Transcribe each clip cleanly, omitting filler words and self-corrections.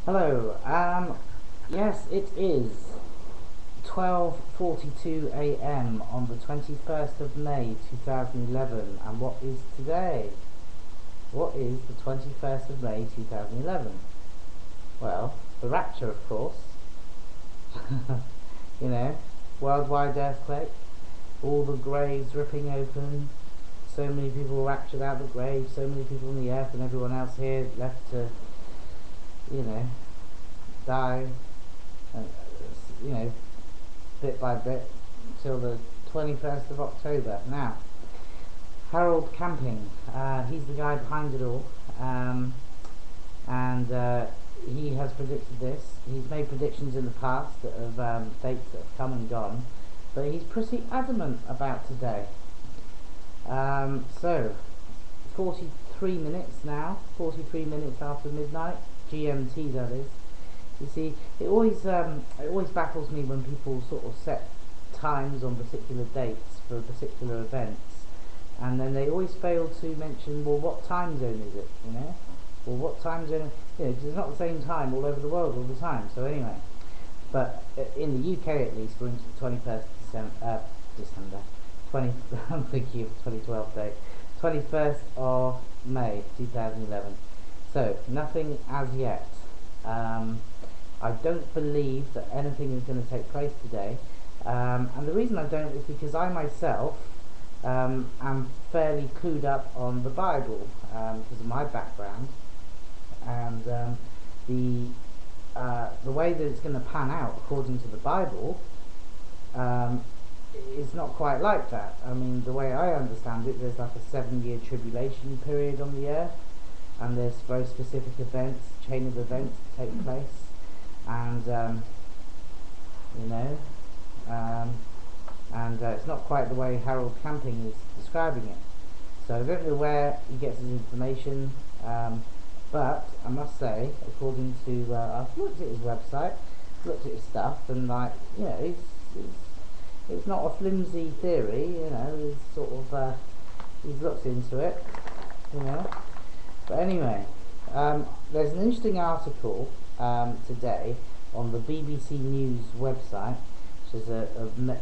Hello. Yes, it is 12:42 a.m. on the 21st of May 2011. And what is today? What is the 21st of May 2011? Well, the Rapture, of course. you know, worldwide earthquake, all the graves ripping open, so many people raptured out of the grave, so many people on the earth, and everyone else here left to, you know, die, uh, you know, bit by bit, till the 21st of October. Now, Harold Camping, he's the guy behind it all, and he has predicted this. He's made predictions in the past that have dates that have come and gone, but he's pretty adamant about today. So, 43 minutes now, 43 minutes after midnight, GMT that is. You see, it always baffles me when people sort of set times on particular dates for particular events, and then they always fail to mention, well, what time zone is it? Well, what time zone? Because it's not the same time all over the world all the time. So anyway, but in the UK at least, for instance, 21st December, 20. Thank you, 2012 date, 21st of May 2011. So nothing as yet. I don't believe that anything is going to take place today, and the reason I don't is because I myself am fairly clued up on the Bible because of my background, and the way that it's going to pan out according to the Bible is not quite like that. I mean, the way I understand it, there's like a 7-year tribulation period on the earth, and there's very specific events, chain of events that take place, and you know, and it's not quite the way Harold Camping is describing it. So I don't know where he gets his information, but I must say, according to I've looked at his website, looked at his stuff, and like, you know, it's not a flimsy theory. You know, he's sort of he's looked into it. You know. But anyway, there's an interesting article today on the BBC News website, which is a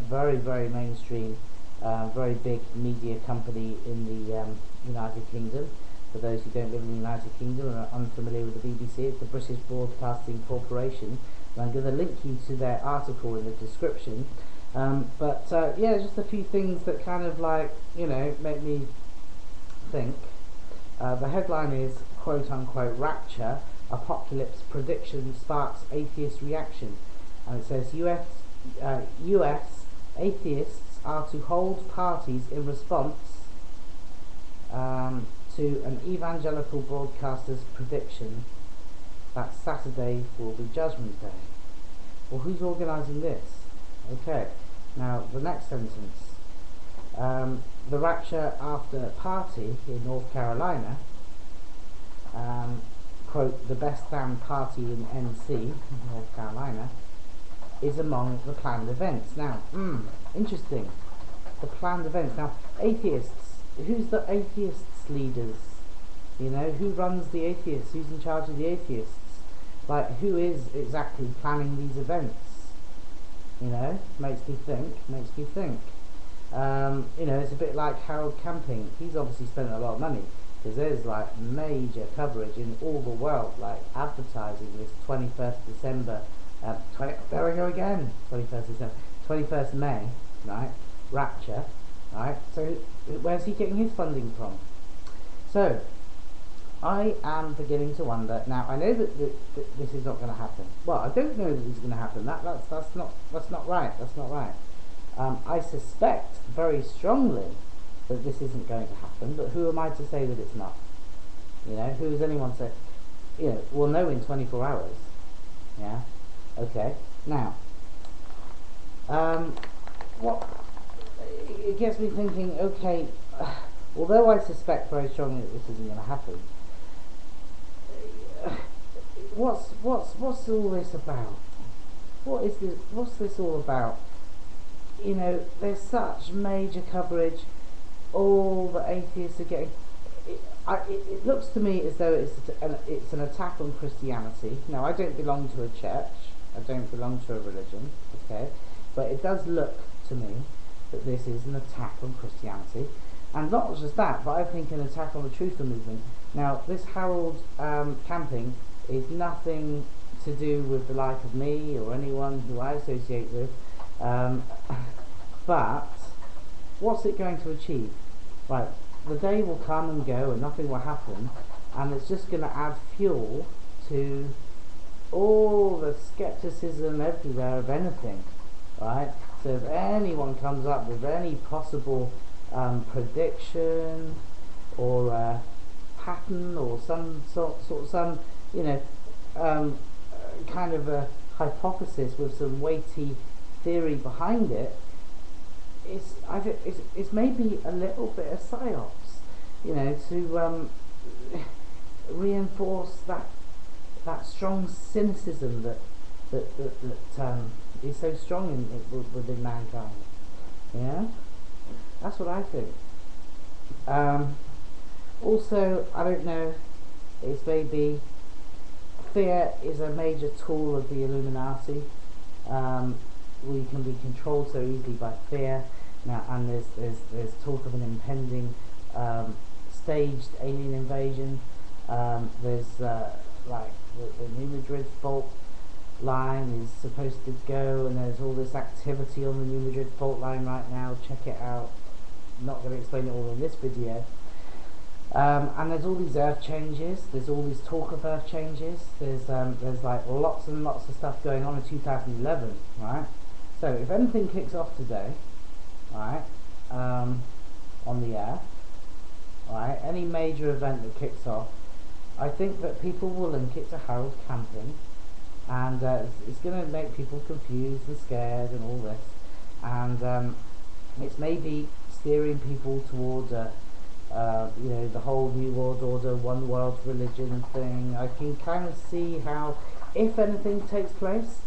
very, very mainstream, very big media company in the United Kingdom. For those who don't live in the United Kingdom and are unfamiliar with the BBC, it's the British Broadcasting Corporation. And I'm going to link you to their article in the description. But yeah, just a few things that kind of like, you know, make me think. The headline is, quote unquote, Rapture, Apocalypse Prediction Sparks Atheist Reaction. And it says US atheists are to hold parties in response to an evangelical broadcaster's prediction that Saturday will be Judgment Day. Well, who's organising this? Okay, now the next sentence. The Rapture After Party in North Carolina, quote, the best damn party in NC, North Carolina, is among the planned events. Now, interesting. The planned events. Now, atheists, who's the atheists leaders? You know, who runs the atheists? Who's in charge of the atheists? Like, who is exactly planning these events? You know, makes me think. You know, it's a bit like Harold Camping. He's obviously spent a lot of money, because there's like major coverage in all the world, like advertising this 21st December, there we go again, 21st December, 21st May, right, Rapture, right, so where's he getting his funding from? So, I am beginning to wonder. Now, I know that this is not going to happen. Well, I don't know that it's going to happen. That's not right. That's not right. I suspect very strongly that this isn't going to happen. But who am I to say that it's not? You know, who is anyone to say? You know, we'll know in 24 hours. Yeah. Okay. Now, what it gets me thinking. Okay, although I suspect very strongly that this isn't going to happen. What's all this about? What's this all about? You know, there's such major coverage. All the atheists are getting. it looks to me as though it's an attack on Christianity. Now, I don't belong to a church. I don't belong to a religion. Okay, but it does look to me that this is an attack on Christianity, and not just that, but I think an attack on the Truther movement. Now, this Harold Camping is nothing to do with the like of me or anyone who I associate with, but what's it going to achieve? Right, the day will come and go and nothing will happen, and it's just going to add fuel to all the skepticism everywhere of anything, right? So if anyone comes up with any possible prediction or pattern or some some kind of a hypothesis with some weighty theory behind it, it's maybe a little bit of psyops, to reinforce that strong cynicism that is so strong within mankind. Yeah, that's what I think. Also, I don't know, it's maybe fear is a major tool of the Illuminati. We can be controlled so easily by fear now, and there's talk of an impending staged alien invasion. There's like the New Madrid fault line is supposed to go, and there's all this activity on the New Madrid fault line right now. Check it out. I'm not going to explain it all in this video. And there's all these earth changes. There's all this talk of earth changes. There's like lots and lots of stuff going on in 2011, right? So if anything kicks off today, right, on the earth, right, any major event that kicks off, I think that people will link it to Harold Camping, and it's going to make people confused and scared and all this, and it's maybe steering people towards the whole New World Order, one world religion thing. I can kind of see how, if anything takes place,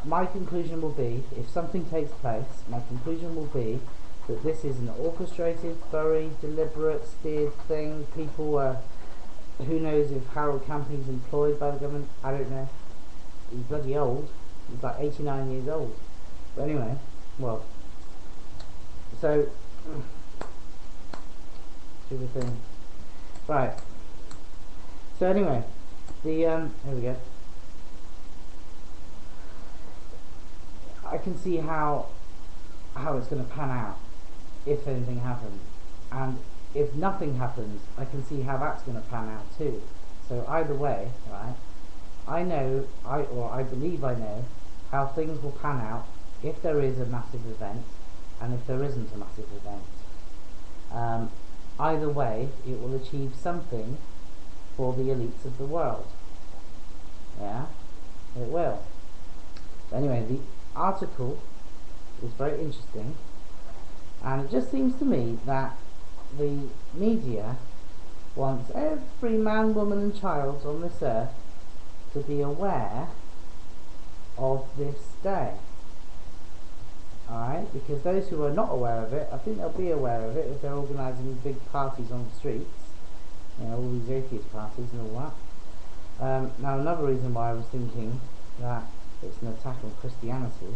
my conclusion will be, if something takes place, my conclusion will be that this is an orchestrated, very deliberate, steered thing. People who knows if Harold Camping's employed by the government? I don't know. He's bloody old. He's like 89 years old. But anyway, well, so stupid thing. Right. So anyway, here we go. I can see how it's going to pan out if anything happens, and if nothing happens, I can see how that's going to pan out too. So either way, right, I believe I know how things will pan out if there is a massive event and if there isn't a massive event. Either way, it will achieve something for the elites of the world. Yeah, it will. But anyway, the article is very interesting, and it just seems to me that the media wants every man, woman and child on this earth to be aware of this day. Alright, because those who are not aware of it, I think they'll be aware of it if they're organising big parties on the streets, all these atheist parties and all that. Now another reason why I was thinking that it's an attack on Christianity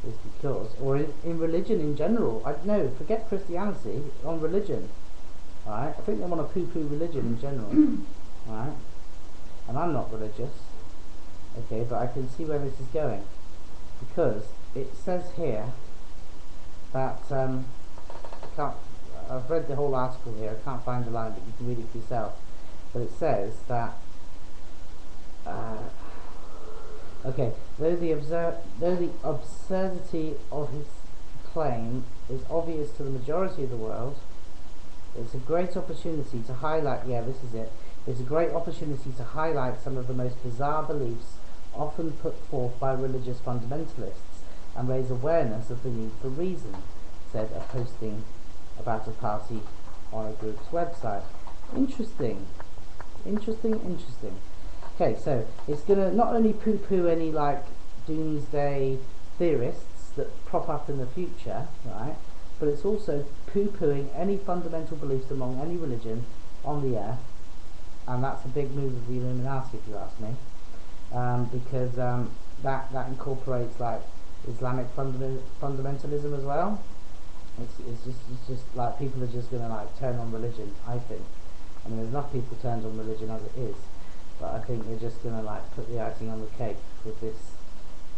is because, or in religion in general, I don't know, forget Christianity, on religion, right? I think they want to poo-poo religion in general, right? And I'm not religious, okay, but I can see where this is going, because it says here that, I've read the whole article here, I can't find the line, but you can read it for yourself, but it says that, okay, though the absurdity of his claim is obvious to the majority of the world, it's a great opportunity to highlight, it's a great opportunity to highlight some of the most bizarre beliefs often put forth by religious fundamentalists and raise awareness of the need for reason, said a posting about a party on a group's website. Interesting. Okay, so it's going to not only poo-poo any like doomsday theorists that prop up in the future, right, but it's also poo-pooing any fundamental beliefs among any religion on the earth, and that's a big move of the Illuminati, if you ask me, because that incorporates like Islamic fundamentalism as well. It's just like people are just gonna like turn on religion. I think. I mean, there's enough people turned on religion as it is, but I think they're just gonna like put the icing on the cake with this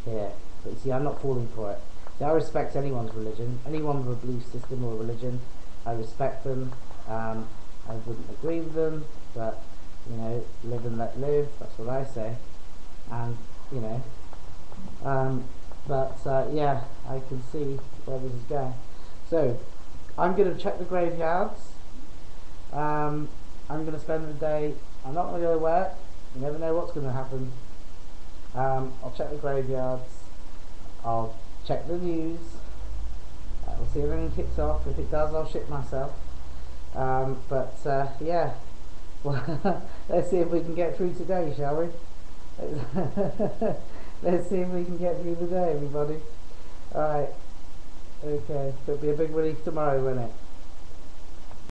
here. But you see, I'm not falling for it. See, I respect anyone's religion, anyone with a belief system or a religion. I respect them. I wouldn't agree with them, but you know, live and let live. That's what I say. And you know, yeah, I can see where this is going. So I'm going to check the graveyards. I'm going to spend the day. I'm not going to go to work. You never know what's going to happen. I'll check the graveyards. I'll check the news. We'll see if anything kicks off. If it does, I'll shit myself. Yeah. Well, let's see if we can get through today, shall we? Let's see if we can get through the day, everybody. Alright. Okay. It'll be a big relief tomorrow, won't it?